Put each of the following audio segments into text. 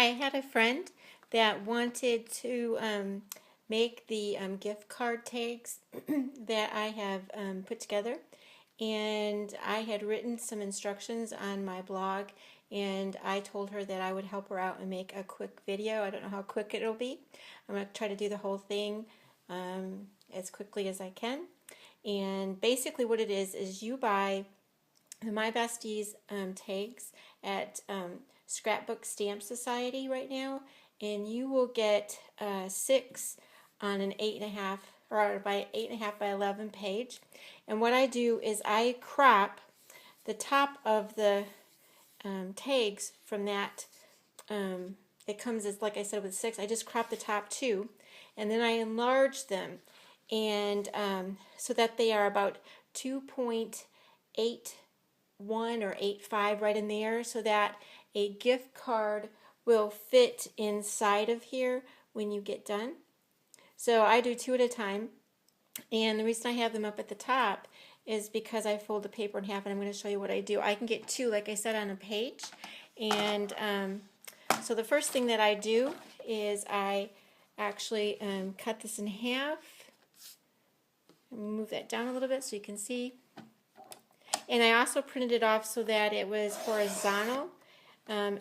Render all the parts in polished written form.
Hi, I had a friend that wanted to make the gift card tags that I have put together, and I had written some instructions on my blog, and I told her that I would help her out and make a quick video. I don't know how quick it'll be. I'm going to try to do the whole thing as quickly as I can. And basically what it is you buy the My Besties tags at Scrapbook Stamp Society right now, and you will get 6 on an 8.5 or by 8.5 by 11 page. And what I do is I crop the top of the tags from that. It comes as, like I said, with 6. I just crop the top 2, and then I enlarge them, and so that they are about 2.81 or 8.5 right in there, so that a gift card will fit inside of here when you get done. So I do 2 at a time, and the reason I have them up at the top is because I fold the paper in half, and I'm going to show you what I do. I can get 2, like I said, on a page, and so the first thing that I do is I actually cut this in half. Move that down a little bit so you can see. And I also printed it off so that it was horizontal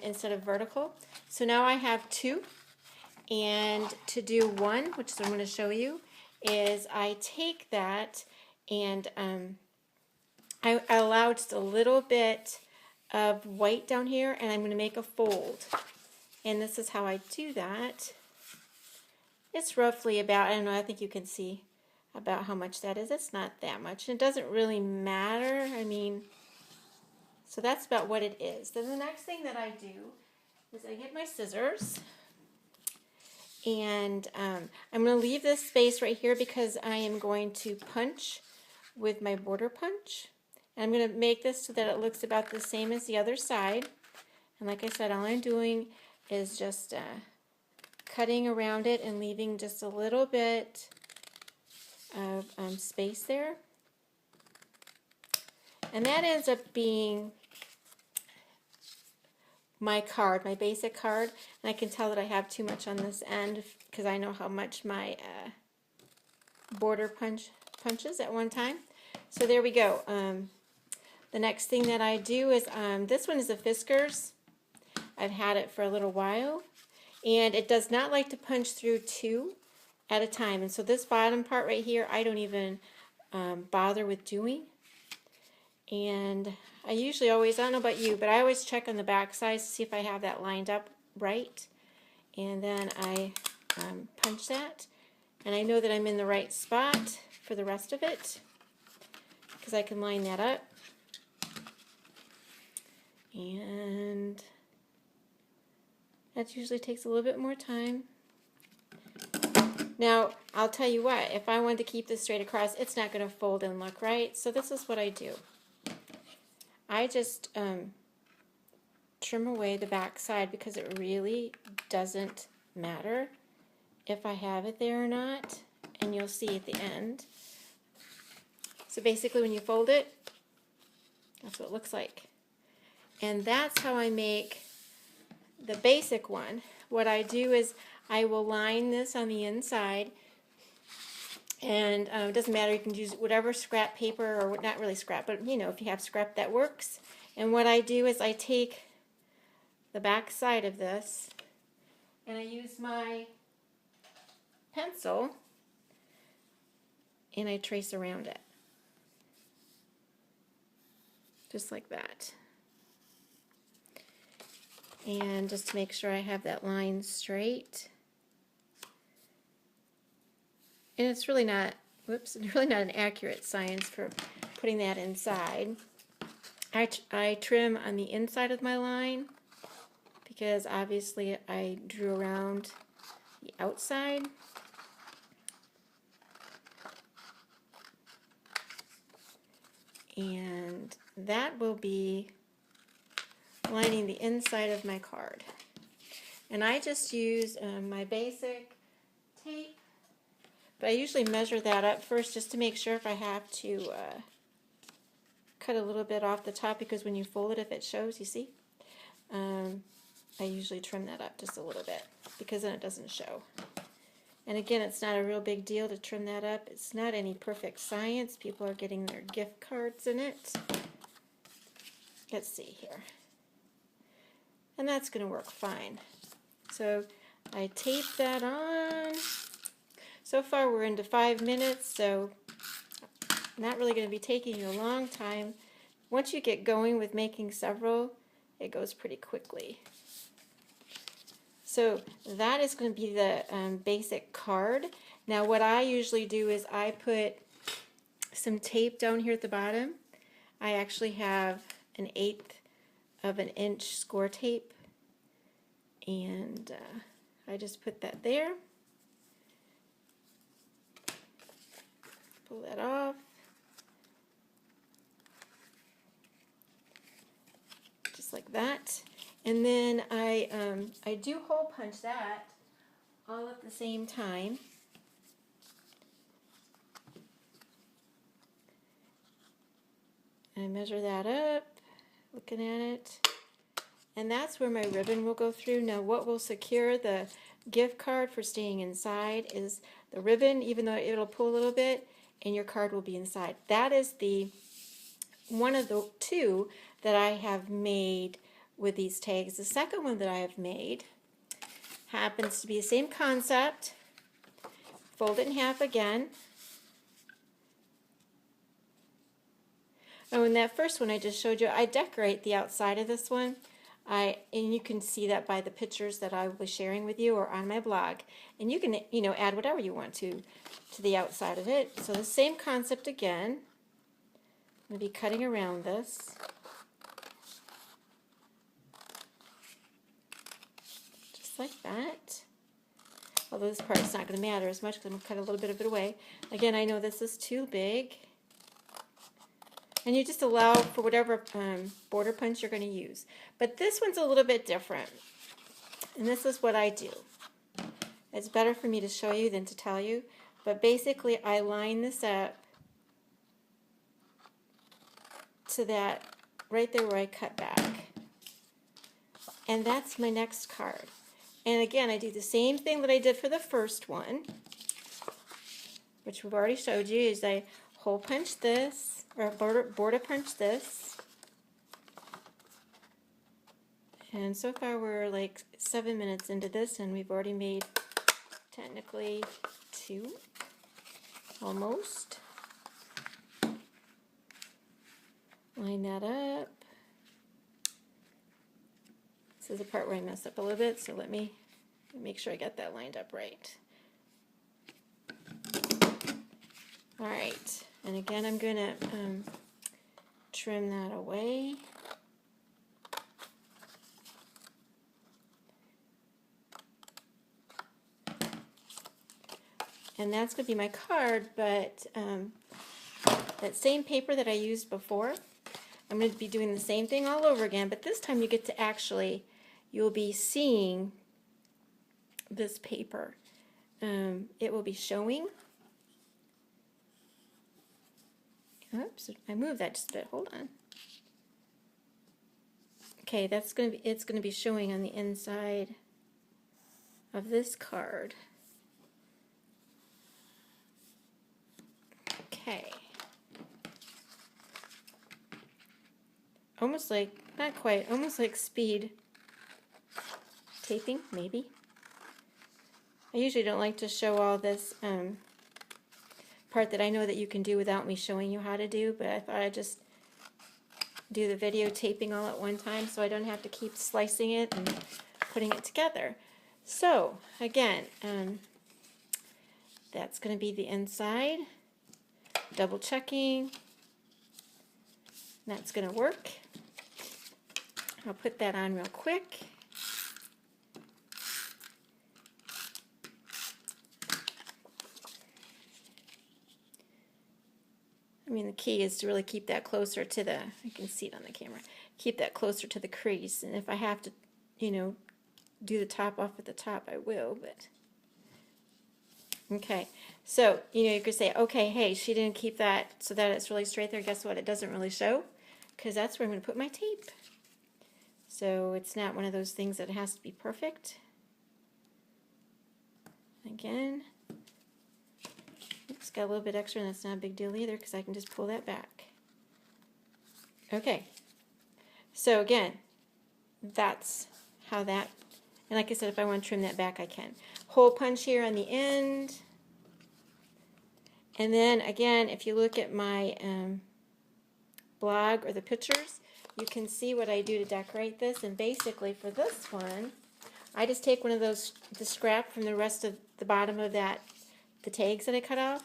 instead of vertical. So now I have 2. And to do 1, which I'm going to show you, is I take that and I allow just a little bit of white down here, and I'm going to make a fold. And this is how I do that. It's roughly about, I don't know, I think you can see about how much that is. It's not that much. It doesn't really matter. I mean, so that's about what it is. Then the next thing that I do is I get my scissors, and I'm going to leave this space right here because I am going to punch with my border punch. And I'm going to make this so that it looks about the same as the other side. And like I said, all I'm doing is just cutting around it and leaving just a little bit of space there. And that ends up being my card, my basic card. And I can tell that I have too much on this end because I know how much my border punches at one time. So there we go. The next thing that I do is, this one is a Fiskars. I've had it for a little while, and it does not like to punch through 2 at a time. And so this bottom part right here, I don't even bother with doing. And I usually always, I don't know about you, but I always check on the back side to see if I have that lined up right. And then I punch that. And I know that I'm in the right spot for the rest of it because I can line that up. And that usually takes a little bit more time. Now, I'll tell you what, if I wanted to keep this straight across, it's not going to fold and look right. So this is what I do. I just trim away the back side because it really doesn't matter if I have it there or not. And you'll see at the end. So basically when you fold it, that's what it looks like. And that's how I make the basic one. What I do is I will line this on the inside, and it doesn't matter, you can use whatever scrap paper, or not really scrap, but you know, if you have scrap that works. And what I do is I take the back side of this and I use my pencil and I trace around it. Just like that. And just to make sure I have that line straight. And it's really not, whoops, really not an accurate science for putting that inside. I trim on the inside of my line because obviously I drew around the outside. And that will be lining the inside of my card. And I just use my basic tape, but I usually measure that up first just to make sure if I have to cut a little bit off the top, because when you fold it, if it shows, you see. I usually trim that up just a little bit because then it doesn't show. And again, it's not a real big deal to trim that up. It's not any perfect science. People are getting their gift cards in it. Let's see here. And that's going to work fine. So I tape that on. So far we're into 5 minutes, so not really going to be taking you a long time. Once you get going with making several, it goes pretty quickly. So that is going to be the basic card. Now what I usually do is I put some tape down here at the bottom. I actually have 1/8 of an inch score tape, and I just put that there. Pull that off. Just like that. And then I do hole punch that all at the same time. I measure that up, looking at it. And that's where my ribbon will go through. Now what will secure the gift card for staying inside is the ribbon, even though it'll pull a little bit, and your card will be inside. That is the one of the two that I have made with these tags. The second one that I have made happens to be the same concept. Fold it in half again. Oh, and that first one I just showed you, I decorate the outside of this one. And you can see that by the pictures that I will be sharing with you or on my blog. And you can, add whatever you want to the outside of it. So the same concept again. I'm going to be cutting around this. Just like that. Although this part's not going to matter as much because I'm going to cut a little bit of it away. Again, I know this is too big. And you just allow for whatever border punch you're going to use. But this one's a little bit different. And this is what I do. It's better for me to show you than to tell you. But basically, I line this up to that right there where I cut back. And that's my next card. And again, I do the same thing that I did for the first one, which we've already showed you, is I hole punch this, or border punch this. And so far we're like 7 minutes into this, and we've already made technically 2, almost. Line that up. This is the part where I messed up a little bit, so let me make sure I got that lined up right. All right, and again I'm going to trim that away. And that's going to be my card, but that same paper that I used before, I'm going to be doing the same thing all over again, but this time you get to actually, you'll be seeing this paper. It will be showing. Oops, I moved that just a bit. Hold on. Okay, it's going to be showing on the inside of this card. Okay. Almost like, not quite, almost like speed taping, maybe. I usually don't like to show all this part that I know that you can do without me showing you how to do, but I thought I'd just do the video taping all at one time so I don't have to keep slicing it and putting it together. So, again, that's going to be the inside. Double checking. That's going to work. I'll put that on real quick. I mean, the key is to really keep that closer to the, you can see it on the camera, keep that closer to the crease. And if I have to, do the top off at the top, I will, but. Okay, so, you could say, okay, hey, she didn't keep that so that it's really straight there. Guess what? It doesn't really show, because that's where I'm going to put my tape. So it's not one of those things that has to be perfect. Again, it's got a little bit extra, and that's not a big deal either because I can just pull that back. Okay, so again, that's how that, and like I said, if I want to trim that back, I can. Hole punch here on the end. And then again, if you look at my blog or the pictures, you can see what I do to decorate this. And basically for this one, I just take one of those, the scrap from the rest of the bottom of that, the tags that I cut off.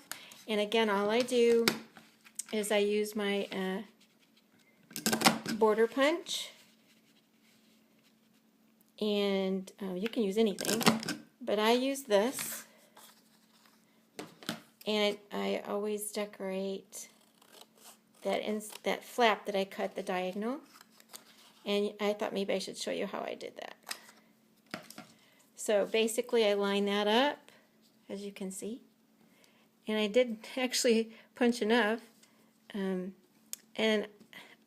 And again, all I do is I use my border punch. And you can use anything, but I use this. And I always decorate that flap that I cut the diagonal. And I thought maybe I should show you how I did that. So basically I line that up, as you can see. And I did actually punch enough. And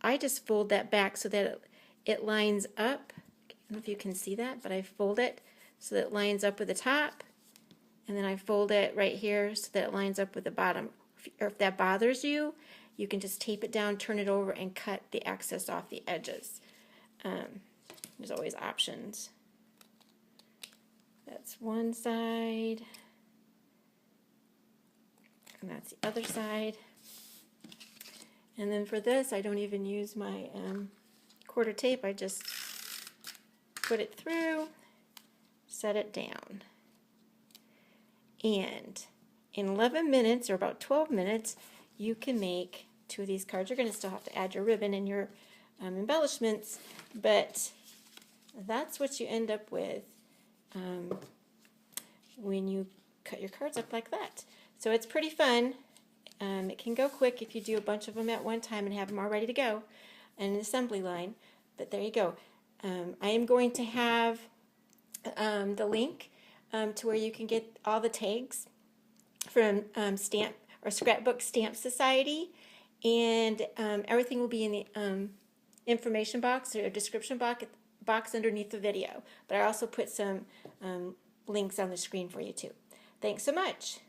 I just fold that back so that it lines up. I don't know if you can see that, but I fold it so that it lines up with the top. And then I fold it right here so that it lines up with the bottom. Or if that bothers you, you can just tape it down, turn it over, and cut the excess off the edges. There's always options. That's one side. And that's the other side. And then for this, I don't even use my quarter tape. I just put it through, set it down. And in 11 minutes, or about 12 minutes, you can make 2 of these cards. You're going to still have to add your ribbon and your embellishments, but that's what you end up with when you cut your cards up like that. So it's pretty fun. It can go quick if you do a bunch of them at one time and have them all ready to go in an assembly line, but there you go. I am going to have the link to where you can get all the tags from Stamp or Scrapbook Stamp Society, and everything will be in the information box or description box underneath the video. But I also put some links on the screen for you too. Thanks so much.